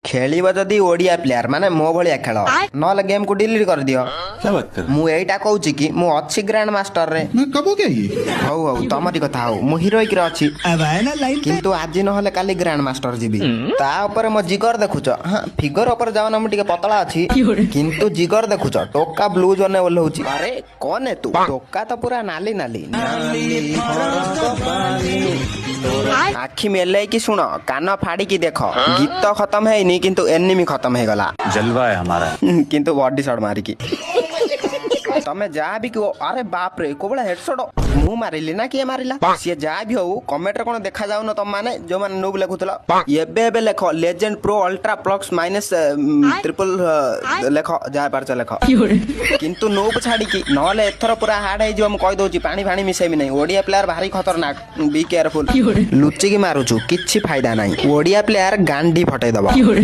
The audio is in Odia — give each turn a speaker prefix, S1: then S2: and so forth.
S1: ଖେଳିବ ଯଦି ଓଡିଆ ପ୍ଲେୟାର ମାନେ ମୋ ଭଳିଆ ଖେଳ ନହେଲେ ଗେମ୍ କୁ ଡିଲିଟ କରିଦିଅ।
S2: क्या बात कर
S1: ମୁଁ ଏଇଟା କହୁଛି କି ମୁଁ ଅଛି ଗ୍ରାଣ୍ଡ ମାଷ୍ଟର ରେ।
S2: मैं कब हो गया ये
S1: ହଉ ହଉ ତମରି କଥା ହଉ ମୁଁ ହିରୋଇକ ରେ ଅଛି
S3: अब आया ना लाइन पे।
S1: କିନ୍ତୁ ଆଜି ନହେଲେ କାଲି ଗ୍ରାଣ୍ଡ ମାଷ୍ଟର ଯିବି। ତା ଉପରେ ମୋ ଜିଗର ଦେଖୁଛ ହଁ ଫିଗର ଉପରେ ଯାଉନା ମୁଁ ଟିକେ ପତଳା ଅଛି କିନ୍ତୁ ଜିଗର ଦେଖୁଛ ଟୋକା ବ୍ଲୁ ଜୋନ୍ ଓହ୍ଲଉଛି। ଆରେ କଣ ତୁ ଟୋକା ତ ପୁରା ନାଲି ନାଲି ଆଖି ମେଲେଇକି ଶୁଣ କାନ ଫାଡିକି ଦେଖ ଗୀତ ଖତମ ହେଇନି କିନ୍ତୁ ଏନିମି ଖତମ ହେଇଗଲା
S2: जलवा है हमारा
S1: କିନ୍ତୁ ବଡି ସଟ୍ ମାରିକି ତମେ ଯାହା ବି କୁହ ଆରେ ବାପରେ କୋବଳା ହେଡସଟ୍ ମୁଁ ମାରିଲି ନା କିଏ ମାରିଲା ସିଏ ଯାହା ବି ହଉ କମେଣ୍ଟରେ କଣ ଦେଖା ଯାଉନ ତମମାନେ ଯୋଉମାନେ ନୁବ ଲେଖୁଥିଲ ଏବେ ଏବେ ଲେଖ legend pro ultra plus minus triple ଲେଖ ଯାହା ପାରୁଛ ଲେଖ କିନ୍ତୁ ନୁବ ଛାଡିକି ନହେଲେ ଏଥର ପୁରା ହାର୍ଡ ହେଇଯିବ ମୁଁ କହିଦଉଛି ପାଣି ଫାଣି ମିଶେଇବି ନାହିଁ ଓଡିଆ ପ୍ଲେୟାର ଭାରି ଖତରନାକ ବି କେୟାରଫୁଲ ଲୁଚିକି ମାରୁଛୁ କିଛି ଫାଇଦା ନାହିଁ ଓଡିଆ ପ୍ଲେୟାର ଗାଣ୍ଡି ଫଟେଇ ଦବ।